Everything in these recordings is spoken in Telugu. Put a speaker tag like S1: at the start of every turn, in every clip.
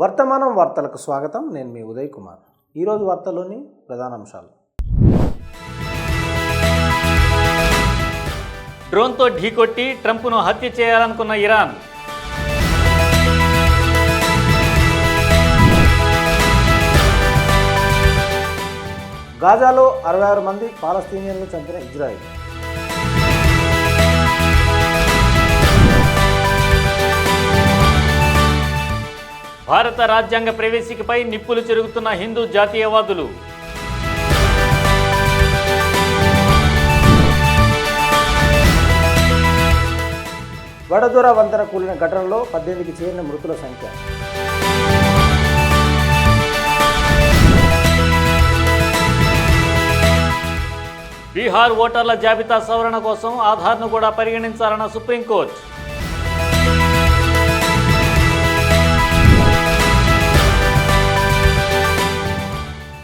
S1: వర్తమానం వార్తలకు స్వాగతం. నేను మీ ఉదయ్ కుమార్. ఈరోజు వార్తల్లోని ప్రధానాంశాలు.
S2: డ్రోన్తో ఢీకొట్టి ట్రంప్ను హత్య చేయాలనుకున్న ఇరాన్.
S1: గాజాలో 66 మంది పాలస్తీనియన్లు చంపిన ఇజ్రాయెల్.
S2: భారత రాజ్యాంగ ప్రవేశికపై నిప్పులు చెరుగుతున్న హిందూ జాతీయవాదులు.
S1: వడదొర వంతెన కూలిన ఘటనలో 18కి చేరిన మృతుల సంఖ్య.
S2: బీహార్ ఓటర్ల జాబితా సవరణ కోసం ఆధార్ను కూడా పరిగణించాలన్న సుప్రీంకోర్టు.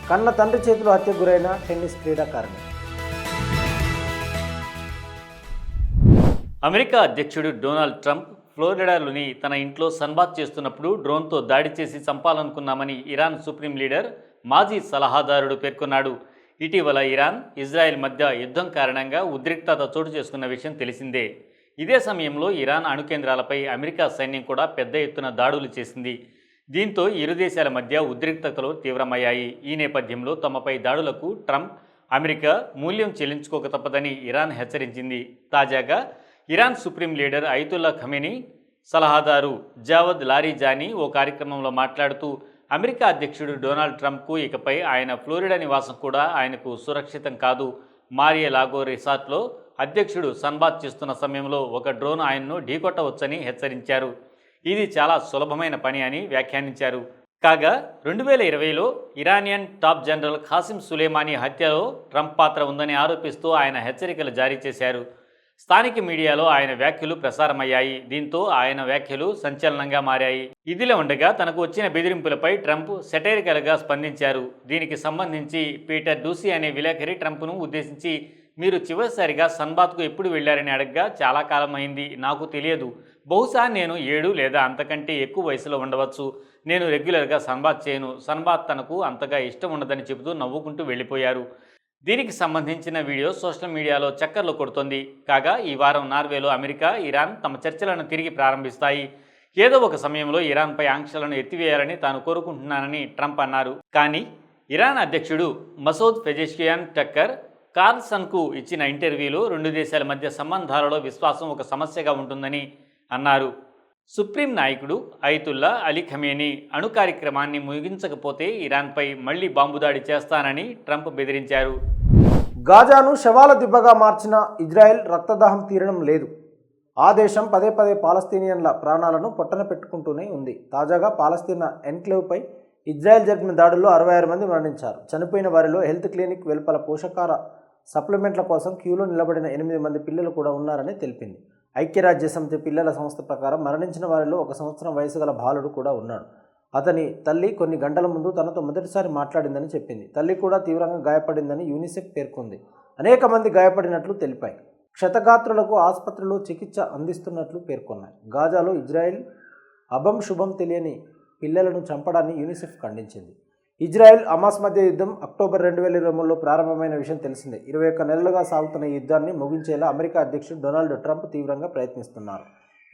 S1: కన్న తండ్రి చేతిలో హత్యకు గురైన టెన్నిస్ క్రీడాకారిణి.
S2: అమెరికా అధ్యక్షుడు డొనాల్డ్ ట్రంప్ ఫ్లోరిడాలోని తన ఇంట్లో సన్బాత్ చేస్తున్నప్పుడు డ్రోన్తో దాడి చేసి చంపాలనుకున్నామని ఇరాన్ సుప్రీం లీడర్ మాజీ సలహాదారుడు పేర్కొన్నాడు. ఇటీవల ఇరాన్, ఇజ్రాయెల్ మధ్య యుద్ధం కారణంగా ఉద్రిక్తత చోటు చేసుకున్న విషయం తెలిసిందే. ఇదే సమయంలో ఇరాన్ అణు కేంద్రాలపై అమెరికా సైన్యం కూడా పెద్ద ఎత్తున దాడులు చేసింది. దీంతో ఇరు దేశాల మధ్య ఉద్రిక్తతలు తీవ్రమయ్యాయి. ఈ నేపథ్యంలో తమపై దాడులకు ట్రంప్, అమెరికా మూల్యం చెల్లించుకోక తప్పదని ఇరాన్ హెచ్చరించింది. తాజాగా Iran supreme leader Ayatollah Khamenei సలహాదారు జావద్ లారిజానీ ఓ కార్యక్రమంలో మాట్లాడుతూ అమెరికా అధ్యక్షుడు డొనాల్డ్ ట్రంప్కు ఇకపై ఆయన ఫ్లోరిడా నివాసం కూడా ఆయనకు సురక్షితం కాదు. మారియా లాగో రిసార్ట్లో అధ్యక్షుడు సన్బాత్ చేస్తున్న సమయంలో ఒక డ్రోన్ ఆయన్ను ఢీకొట్టవచ్చని హెచ్చరించారు. ఇది చాలా సులభమైన పని అని వ్యాఖ్యానించారు. కాగా 2020లో Iranian top general Qasem Soleimani హత్యలో ట్రంప్ పాత్ర ఉందని ఆరోపిస్తూ ఆయన హెచ్చరికలు జారీ చేశారు. స్థానిక మీడియాలో ఆయన వ్యాఖ్యలు ప్రసారమయ్యాయి. దీంతో ఆయన వ్యాఖ్యలు సంచలనంగా మారాయి. ఇదిలా ఉండగా తనకు వచ్చిన బెదిరింపులపై ట్రంప్ సెటైరికల్గా స్పందించారు. దీనికి సంబంధించి పీటర్ డూసీ అనే విలేకరి ట్రంప్ను ఉద్దేశించి, మీరు చివరిసారిగా సన్బాత్కు ఎప్పుడు వెళ్లారని అడగగా, చాలా కాలం అయింది, నాకు తెలియదు, బహుశా నేను 7 లేదా అంతకంటే ఎక్కువ వయసులో ఉండవచ్చు, నేను రెగ్యులర్గా సన్బాత్ చేయను, సన్బాత్ తనకు అంతగా ఇష్టం ఉండదని చెబుతూ నవ్వుకుంటూ వెళ్ళిపోయారు. దీనికి సంబంధించిన వీడియో సోషల్ మీడియాలో చక్కర్లు కొడుతోంది. కాగా ఈ వారం నార్వేలో అమెరికా, ఇరాన్ తమ చర్చలను తిరిగి ప్రారంభిస్తాయి. ఏదో ఒక సమయంలో ఇరాన్పై ఆంక్షలను ఎత్తివేయాలని తాను కోరుకుంటున్నానని ట్రంప్ అన్నారు. కానీ ఇరాన్ అధ్యక్షుడు మసూద్ పెజెష్కియాన్ టక్కర్ కార్ల్సన్కు ఇచ్చిన ఇంటర్వ్యూలో 2 దేశాల మధ్య సంబంధాలలో విశ్వాసం ఒక సమస్యగా ఉంటుందని అన్నారు. సుప్రీం నాయకుడు అయతుల్లా అలీ ఖమేనీ అణు కార్యక్రమాన్ని ముగించకపోతే ఇరాన్పై మళ్లీ బాంబు దాడి చేస్తానని ట్రంప్ బెదిరించారు.
S1: గాజాను శవాల దిబ్బగా మార్చిన ఇజ్రాయెల్ రక్తదాహం తీరడం లేదు. ఆ దేశం పదే పదే పాలస్తీనియన్ల ప్రాణాలను పొట్టన పెట్టుకుంటూనే ఉంది. తాజాగా పాలస్తీనా ఎన్క్లేవ్పై ఇజ్రాయెల్ జరిపిన దాడుల్లో 66 మంది మరణించారు. చనిపోయిన వారిలో హెల్త్ క్లినిక్ వెలుపల పోషకాహార సప్లిమెంట్ల కోసం క్యూలో నిలబడిన 8 మంది పిల్లలు కూడా ఉన్నారని తెలిపింది. ఐక్యరాజ్యసమితి పిల్లల సంస్థ ప్రకారం మరణించిన వారిలో 1 సంవత్సరం వయసు గల బాలుడు కూడా ఉన్నాడు. అతని తల్లి కొన్ని గంటల ముందు తనతో మొదటిసారి మాట్లాడిందని చెప్పింది. తల్లి కూడా తీవ్రంగా గాయపడిందని యూనిసెఫ్ పేర్కొంది. అనేక మంది గాయపడినట్లు తెలిపాయి. క్షతగాత్రులకు ఆసుపత్రిలో చికిత్స అందిస్తున్నట్లు పేర్కొన్నాయి. గాజాలో ఇజ్రాయెల్ అభం శుభం తెలియని పిల్లలను చంపడాన్ని యూనిసెఫ్ ఖండించింది. ఇజ్రాయెల్ హమాస్ మధ్య యుద్ధం అక్టోబర్ 2023లో ప్రారంభమైన విషయం తెలిసిందే. 21 నెలలుగా సాగుతున్న ఈ యుద్ధాన్ని ముగించేలా అమెరికా అధ్యక్షుడు డొనాల్డ్ ట్రంప్ తీవ్రంగా ప్రయత్నిస్తున్నారు.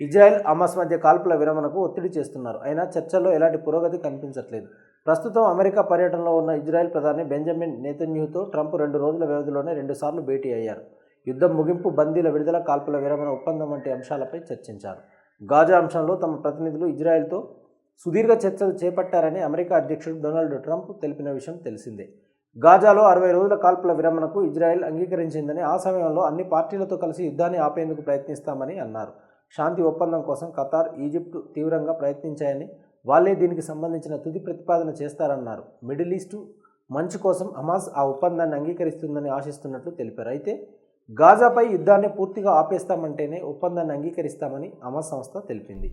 S1: ఇజ్రాయెల్ హమాస్ మధ్య కాల్పుల విరమణకు ఒత్తిడి చేస్తున్నారు. అయినా చర్చల్లో ఎలాంటి పురోగతి కనిపించట్లేదు. ప్రస్తుతం అమెరికా పర్యటనలో ఉన్న ఇజ్రాయెల్ ప్రధాని బెంజమిన్ నెతన్యాహుతో ట్రంప్ 2 రోజుల వ్యవధిలోనే 2 సార్లు భేటీ అయ్యారు. యుద్ధం ముగింపు, బందీల విడుదల, కాల్పుల విరమణ ఒప్పందం వంటి అంశాలపై చర్చించారు. గాజా అంశంలో తమ ప్రతినిధులు ఇజ్రాయెల్తో సుదీర్ఘ చర్చలు చేపట్టారని అమెరికా అధ్యక్షుడు డొనాల్డ్ ట్రంప్ తెలిపిన విషయం తెలిసిందే. గాజాలో 60 రోజుల కాల్పుల విరమణకు ఇజ్రాయెల్ అంగీకరించిందని, ఆ సమయంలో అన్ని పార్టీలతో కలిసి యుద్ధాన్ని ఆపేందుకు ప్రయత్నిస్తామని అన్నారు. శాంతి ఒప్పందం కోసం ఖతార్, ఈజిప్టు తీవ్రంగా ప్రయత్నించాయని, వాళ్లే దీనికి సంబంధించిన తుది ప్రతిపాదన చేస్తారన్నారు. మిడిల్ ఈస్టు మంచు కోసం హమాస్ ఆ ఒప్పందాన్ని అంగీకరిస్తుందని ఆశిస్తున్నట్లు తెలిపారు. అయితే గాజాపై యుద్ధాన్ని పూర్తిగా ఆపేస్తామంటేనే ఒప్పందాన్ని అంగీకరిస్తామని హమాస్ సంస్థ తెలిపింది.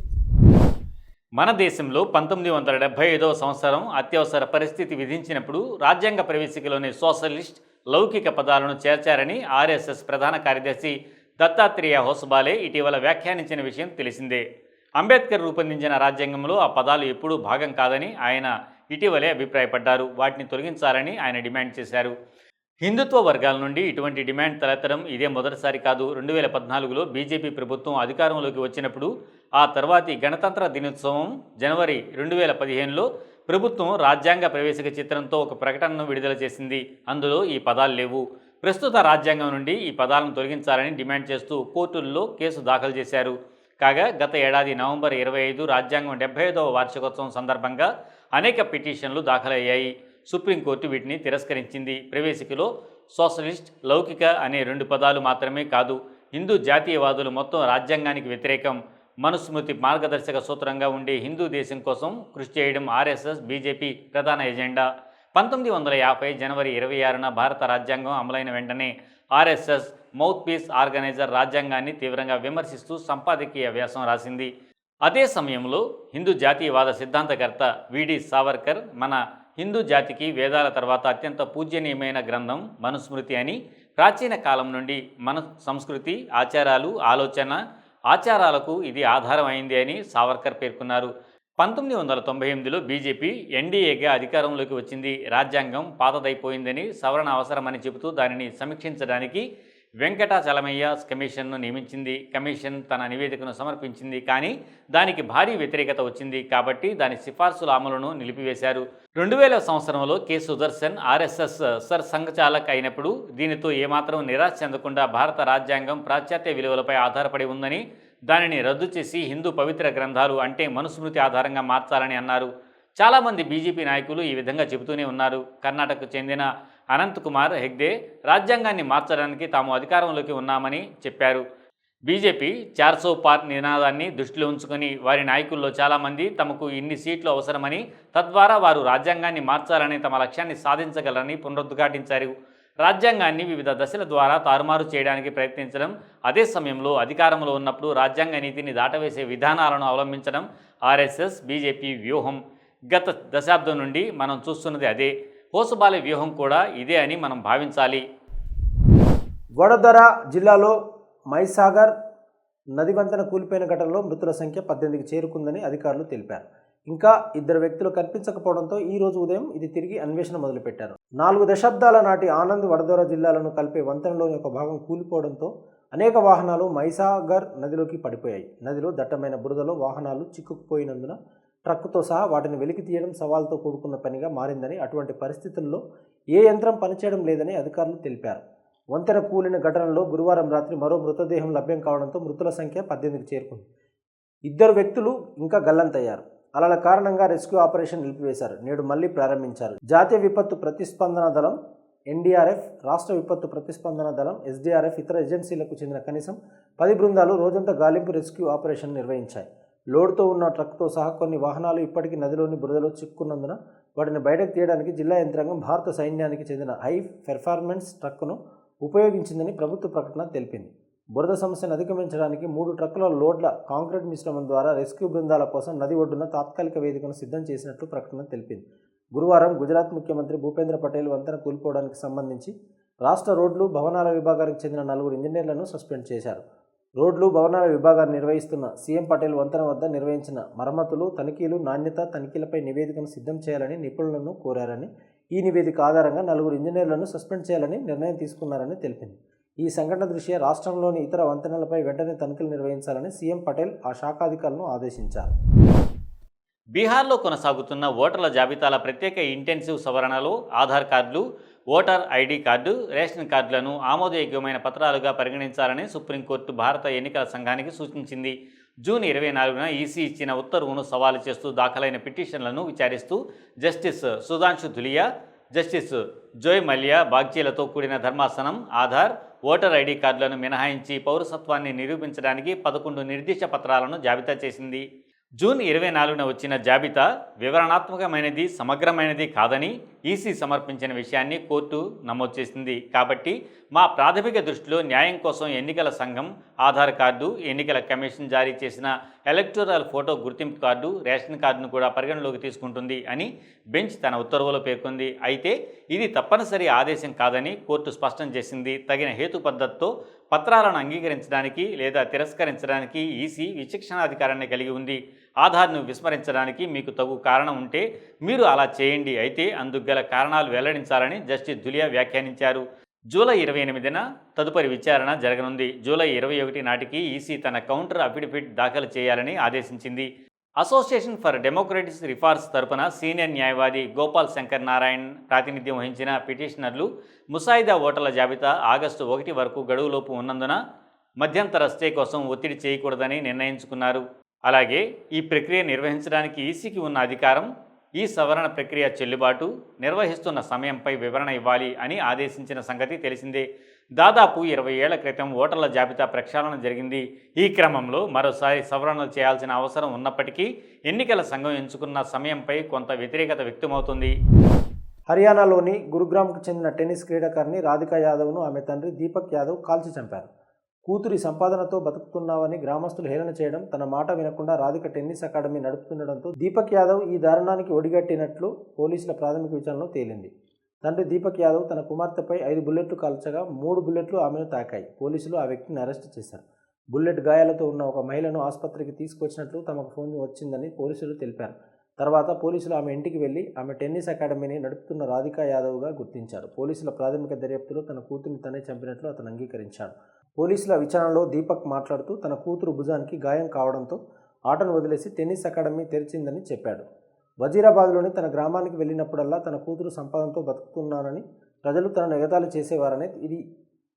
S2: మన దేశంలో 1975వ సంవత్సరం అత్యవసర పరిస్థితి విధించినప్పుడు రాజ్యాంగ ప్రవేశికలోని సోషలిస్ట్, లౌకిక పదాలను చేర్చారని ఆర్ఎస్ఎస్ ప్రధాన కార్యదర్శి దత్తాత్రేయ హోసబాలే ఇటీవల వ్యాఖ్యానించిన విషయం తెలిసిందే. అంబేద్కర్ రూపొందించిన రాజ్యాంగంలో ఆ పదాలు ఎప్పుడూ భాగం కాదని ఆయన ఇటీవలే అభిప్రాయపడ్డారు. వాటిని తొలగించాలని ఆయన డిమాండ్ చేశారు. హిందుత్వ వర్గాల నుండి ఇటువంటి డిమాండ్ తలెత్తడం ఇదే మొదటిసారి కాదు. 2014లో బీజేపీ ప్రభుత్వం అధికారంలోకి వచ్చినప్పుడు ఆ తర్వాతి గణతంత్ర దినోత్సవం జనవరి 2015లో ప్రభుత్వం రాజ్యాంగ ప్రవేశిక చిత్రంతో ఒక ప్రకటనను విడుదల చేసింది. అందులో ఈ పదాలు లేవు. ప్రస్తుత రాజ్యాంగం నుండి ఈ పదాలను తొలగించాలని డిమాండ్ చేస్తూ కోర్టుల్లో కేసు దాఖలు చేశారు. కాగా గత ఏడాది నవంబర్ 25 రాజ్యాంగం 75వ వార్షికోత్సవం సందర్భంగా అనేక పిటిషన్లు దాఖలయ్యాయి. సుప్రీంకోర్టు వీటిని తిరస్కరించింది. ప్రవేశికలో సోషలిస్ట్, లౌకిక అనే 2 పదాలు మాత్రమే కాదు, హిందూ జాతీయవాదులు మొత్తం రాజ్యాంగానికి వ్యతిరేకం, మనుస్మృతి మార్గదర్శక సూత్రంగా ఉండే హిందూ దేశం కోసం కృషి చేయడం ఆర్ఎస్ఎస్, బీజేపీ ప్రధాన ఎజెండా. 1950 జనవరి 26న భారత రాజ్యాంగం అమలైన వెంటనే ఆర్ఎస్ఎస్ మౌత్ పీస్ ఆర్గనైజర్ రాజ్యాంగాన్ని తీవ్రంగా విమర్శిస్తూ సంపాదకీయ వ్యాసం రాసింది. అదే సమయంలో హిందూ జాతీయవాద సిద్ధాంతకర్త విడి సావర్కర్ మన హిందూ జాతికి వేదాల తర్వాత అత్యంత పూజ్యనీయమైన గ్రంథం మనుస్మృతి అని, ప్రాచీన కాలం నుండి మన సంస్కృతి, ఆచారాలకు ఇది ఆధారం అయింది అని సావర్కర్ పేర్కొన్నారు. 1998లో బీజేపీ ఎన్డీఏగా అధికారంలోకి వచ్చింది. రాజ్యాంగం పాతదైపోయిందని, సవరణ అవసరమని చెబుతూ దానిని సమీక్షించడానికి వెంకటాచలమయ్య కమిషన్ను నియమించింది. కమిషన్ తన నివేదికను సమర్పించింది. కానీ దానికి భారీ వ్యతిరేకత వచ్చింది. కాబట్టి దాని సిఫార్సుల అమలును నిలిపివేశారు. 2000 సంవత్సరంలో కె సుదర్శన్ ఆర్ఎస్ఎస్ సర్ సంఘచాలక్ అయినప్పుడు దీనితో ఏమాత్రం నిరాశ చెందకుండా భారత రాజ్యాంగం పాశ్చాత్య విలువలపై ఆధారపడి ఉందని, దానిని రద్దు చేసి హిందూ పవిత్ర గ్రంథాలు అంటే మనుస్మృతి ఆధారంగా మార్చాలని అన్నారు. చాలామంది బీజేపీ నాయకులు ఈ విధంగా చెబుతూనే ఉన్నారు. కర్ణాటకకు చెందిన అనంత్ కుమార్ హెగ్డే రాజ్యాంగాన్ని మార్చడానికి తాము అధికారంలోకి ఉన్నామని చెప్పారు. బీజేపీ 400 పార్ నినాదాన్ని దృష్టిలో ఉంచుకొని వారి నాయకుల్లో చాలామంది తమకు ఇన్ని సీట్లు అవసరమని, తద్వారా వారు రాజ్యాంగాన్ని మార్చాలని, తమ లక్ష్యాన్ని సాధించగలరని పునరుద్ఘాటించారు. రాజ్యాంగాన్ని వివిధ దశల ద్వారా తారుమారు చేయడానికి ప్రయత్నించడం, అదే సమయంలో అధికారంలో ఉన్నప్పుడు రాజ్యాంగ నీతిని దాటవేసే విధానాలను అవలంబించడం ఆర్ఎస్ఎస్, బీజేపీ వ్యూహం. గత దశాబ్దం నుండి మనం చూస్తున్నది అదే. హోసబాలే వ్యూహం కూడా ఇదే అని మనం భావించాలి.
S1: వడోదర జిల్లాలో మైసాగర్ నది వంతెన కూలిపోయిన ఘటనలో మృతుల సంఖ్య 18కి చేరుకుందని అధికారులు తెలిపారు. ఇంకా 2 వ్యక్తులు కనిపించకపోవడంతో ఈ రోజు ఉదయం ఇది తిరిగి అన్వేషణ మొదలుపెట్టారు. 4 దశాబ్దాల నాటి ఆనంద్ వడోదర జిల్లాలను కలిపే వంతెనలోని ఒక భాగం కూలిపోవడంతో అనేక వాహనాలు మైసాగర్ నదిలోకి పడిపోయాయి. నదిలో దట్టమైన బురదలో వాహనాలు చిక్కుకుపోయినందున ట్రక్కుతో సహా వాటిని వెలికి తీయడం సవాల్తో కూడుకున్న పనిగా మారిందని, అటువంటి పరిస్థితుల్లో ఏ యంత్రం పనిచేయడం లేదని అధికారులు తెలిపారు. వంతెన కూలిన ఘటనలో గురువారం రాత్రి మరో మృతదేహం లభ్యం కావడంతో మృతుల సంఖ్య 18కి చేరుకుంది. 2 వ్యక్తులు ఇంకా గల్లంతయ్యారు. అలల కారణంగా రెస్క్యూ ఆపరేషన్ నిలిపివేశారు. నేడు మళ్లీ ప్రారంభించారు. జాతీయ విపత్తు ప్రతిస్పందన దళం ఎన్డీఆర్ఎఫ్, రాష్ట్ర విపత్తు ప్రతిస్పందన దళం ఎస్డీఆర్ఎఫ్, ఇతర ఏజెన్సీలకు చెందిన కనీసం 10 బృందాలు రోజంతా గాలింపు రెస్క్యూ ఆపరేషన్ నిర్వహించాయి. లోడ్తో ఉన్న ట్రక్తో సహా కొన్ని వాహనాలు ఇప్పటికీ నదిలోని బురదలో చిక్కున్నందున వాటిని బయటకు తీయడానికి జిల్లా యంత్రాంగం భారత సైన్యానికి చెందిన హై పెర్ఫార్మెన్స్ ట్రక్కును ఉపయోగించిందని ప్రభుత్వ ప్రకటన తెలిపింది. బురద సమస్యను అధిగమించడానికి 3 ట్రక్కుల లోడ్ల కాంక్రీట్ మిశ్రమం ద్వారా రెస్క్యూ బృందాల కోసం నది ఒడ్డున తాత్కాలిక వేదికను సిద్ధం చేసినట్లు ప్రకటన తెలిపింది. గురువారం గుజరాత్ ముఖ్యమంత్రి భూపేంద్ర పటేల్ వంతెన కూలిపోవడానికి సంబంధించి రాష్ట్ర రోడ్లు, భవనాల విభాగానికి చెందిన 4 ఇంజనీర్లను సస్పెండ్ చేశారు. రోడ్లు, భవనాల విభాగాన్ని నిర్వహిస్తున్న సీఎం పటేల్ వంతెన వద్ద నిర్వహించిన మరమ్మతులు, తనిఖీలు, నాణ్యత తనిఖీలపై నివేదికను సిద్ధం చేయాలని నిపుణులను కోరారని, ఈ నివేదిక ఆధారంగా 4 ఇంజనీర్లను సస్పెండ్ చేయాలని నిర్ణయం తీసుకున్నారని తెలిపింది. ఈ సంఘటన దృష్ట్యా రాష్ట్రంలోని ఇతర వంతెనలపై వెంటనే తనిఖీలు నిర్వహించాలని సీఎం పటేల్ ఆ శాఖాధికారులను ఆదేశించారు.
S2: బీహార్లో కొనసాగుతున్న ఓటర్ల జాబితాల ప్రత్యేక ఇంటెన్సివ్ సవరణలో ఆధార్ కార్డులు, ఓటర్ ఐడి కార్డు, రేషన్ కార్డులను ఆమోదయోగ్యమైన పత్రాలుగా పరిగణించాలని సుప్రీంకోర్టు భారత ఎన్నికల సంఘానికి సూచించింది. జూన్ 24న ఈసీ ఇచ్చిన ఉత్తర్వును సవాలు చేస్తూ దాఖలైన పిటిషన్లను విచారిస్తూ జస్టిస్ సుధాంశు ధులియా, జస్టిస్ జోయ్ మల్యా బాగ్చీలతో కూడిన ధర్మాసనం ఆధార్, ఓటర్ ఐడి కార్డులను మినహాయించి పౌరసత్వాన్ని నిరూపించడానికి 11 నిర్దిష్ట పత్రాలను జాబితా చేసింది. జూన్ 24న వచ్చిన జాబితా వివరణాత్మకమైనది, సమగ్రమైనది కాదని ఈసీ సమర్పించిన విషయాన్ని కోర్టు నమోదు చేసింది. కాబట్టి మా ప్రాథమిక దృష్టిలో న్యాయం కోసం ఎన్నికల సంఘం ఆధార్ కార్డు, ఎన్నికల కమిషన్ జారీ చేసిన ఎలక్టోరల్ ఫోటో గుర్తింపు కార్డు, రేషన్ కార్డును కూడా పరిగణలోకి తీసుకుంటుంది అని బెంచ్ తన ఉత్తర్వులో పేర్కొంది. అయితే ఇది తప్పనిసరి ఆదేశం కాదని కోర్టు స్పష్టం చేసింది. తగిన హేతు పద్ధతితో పత్రాలను అంగీకరించడానికి లేదా తిరస్కరించడానికి ఈసీ విచక్షణాధికారాన్ని కలిగి ఉంది. ఆధార్ను విస్మరించడానికి మీకు తగు కారణం ఉంటే మీరు అలా చేయండి, అయితే అందుకు గల కారణాలు వెల్లడించాలని జస్టిస్ దులియా వ్యాఖ్యానించారు. జూలై 28న తదుపరి విచారణ జరగనుంది. జూలై 21 నాటికి ఈసీ తన కౌంటర్ అఫిడవిట్ దాఖలు చేయాలని ఆదేశించింది. అసోసియేషన్ ఫర్ డెమోక్రటిక్ రిఫార్మ్స్ తరపున సీనియర్ న్యాయవాది గోపాల్ శంకర్ నారాయణ్ ప్రాతినిధ్యం వహించిన పిటిషనర్లు ముసాయిదా ఓటర్ల జాబితా ఆగస్టు 1 వరకు గడువులోపు ఉన్నందున మధ్యంతర స్టే కోసం ఒత్తిడి చేయకూడదని నిర్ణయించుకున్నారు. అలాగే ఈ ప్రక్రియ నిర్వహించడానికి ఈసీకి ఉన్న అధికారం, ఈ సవరణ ప్రక్రియ చెల్లుబాటు, నిర్వహిస్తున్న సమయంపై వివరణ ఇవ్వాలి అని ఆదేశించిన సంగతి తెలిసిందే. దాదాపు 20 ఏళ్ల క్రితం ఓటర్ల జాబితా ప్రక్షాళన జరిగింది. ఈ క్రమంలో మరోసారి సవరణలు చేయాల్సిన అవసరం ఉన్నప్పటికీ ఎన్నికల సంఘం ఎంచుకున్న సమయంపై కొంత వ్యతిరేకత వ్యక్తమవుతుంది.
S1: హర్యానాలోని గురుగ్రామ్కు చెందిన టెన్నిస్ క్రీడాకారిణి రాధికా యాదవ్ను ఆమె తండ్రి దీపక్ యాదవ్ కాల్చి చంపారు. కూతురి సంపాదనతో బతుకుతున్నావని గ్రామస్తులు హేళన చేయడం, తన మాట వినకుండా రాధిక టెన్నిస్ అకాడమీ నడుపుతుండడంతో దీపక్ యాదవ్ ఈ దారుణానికి ఒడిగట్టినట్లు పోలీసుల ప్రాథమిక విచారణలో తేలింది. తండ్రి దీపక్ యాదవ్ తన కుమార్తెపై 5 బుల్లెట్లు కాల్చగా 3 బుల్లెట్లు ఆమెను తాకాయి. పోలీసులు ఆ వ్యక్తిని అరెస్టు చేశారు. బుల్లెట్ గాయాలతో ఉన్న ఒక మహిళను ఆసుపత్రికి తీసుకొచ్చినట్లు తమకు ఫోన్ వచ్చిందని పోలీసులు తెలిపారు. తర్వాత పోలీసులు ఆమె ఇంటికి వెళ్లి ఆమె టెన్నిస్ అకాడమీని నడుపుతున్న రాధికా యాదవ్గా గుర్తించారు. పోలీసుల ప్రాథమిక దర్యాప్తులో తన కూతురిని తనే చంపినట్లు అతను అంగీకరించాడు. పోలీసుల విచారణలో దీపక్ మాట్లాడుతూ తన కూతురు భుజానికి గాయం కావడంతో ఆటను వదిలేసి టెన్నిస్ అకాడమీ తెరిచిందని చెప్పాడు. వజీరాబాద్లోని తన గ్రామానికి వెళ్ళినప్పుడల్లా తన కూతురు సంపాదనతో బతుకుతున్నానని, ప్రజలు తనను ఎగతాళి చేసేవారని, ఇది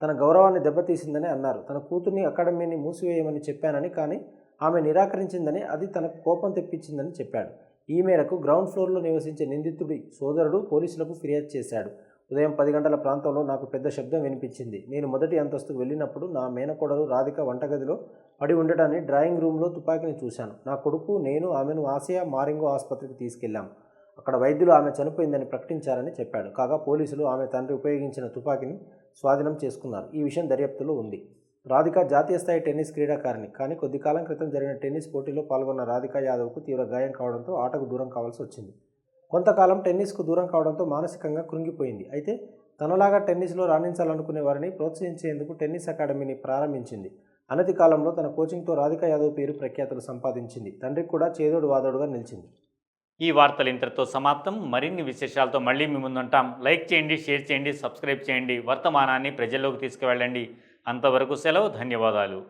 S1: తన గౌరవాన్ని దెబ్బతీసిందని అన్నారు. తన కూతుర్ని అకాడమీని మూసివేయమని చెప్పానని, కానీ ఆమె నిరాకరించిందని, అది తనకు కోపం తెప్పించిందని చెప్పాడు. ఈ మేరకు గ్రౌండ్ ఫ్లోర్లో నివసించే నిందితుడి సోదరుడు పోలీసులకు ఫిర్యాదు చేశాడు. ఉదయం 10 గంటల ప్రాంతంలో నాకు పెద్ద శబ్దం వినిపించింది. నేను మొదటి అంతస్తుకు వెళ్ళినప్పుడు నా మేనకోడలు రాధిక వంటగదిలో పడి ఉండటాన్ని, డ్రాయింగ్ రూమ్లో తుపాకీని చూశాను. నా కొడుకు, నేను ఆమెను ఆసియా మారింగో ఆసుపత్రికి తీసుకెళ్లాం. అక్కడ వైద్యులు ఆమె చనిపోయిందని ప్రకటించారని చెప్పాడు. కాగా పోలీసులు ఆమె తండ్రి ఉపయోగించిన తుపాకీని స్వాధీనం చేసుకున్నారు. ఈ విషయం దర్యాప్తులో ఉంది. రాధిక జాతీయ స్థాయి టెన్నిస్ క్రీడాకారిణి. కానీ కొద్ది కాలం క్రితం జరిగిన టెన్నిస్ పోటీలో పాల్గొన్న రాధికా యాదవ్కు తీవ్ర గాయం కావడంతో ఆటకు దూరం కావాల్సి వచ్చింది. కొంతకాలం టెన్నిస్కు దూరం కావడంతో మానసికంగా కృంగిపోయింది. అయితే తనలాగా టెన్నిస్లో రాణించాలనుకునే వారిని ప్రోత్సహించేందుకు టెన్నిస్ అకాడమీని ప్రారంభించింది. అనతి కాలంలో తన కోచింగ్తో రాధికా యాదవ్ పేరు ప్రఖ్యాతులు సంపాదించింది. తండ్రికి కూడా చేదోడు వాదోడుగా నిలిచింది.
S2: ఈ వార్తలు ఇంతటితో సమాప్తం. మరిన్ని విశేషాలతో మళ్ళీ మీ ముందుంటాం. లైక్ చేయండి, షేర్ చేయండి, సబ్స్క్రైబ్ చేయండి. వర్తమానాన్ని ప్రజల్లోకి తీసుకువెళ్ళండి. అంతవరకు సెలవు. ధన్యవాదాలు.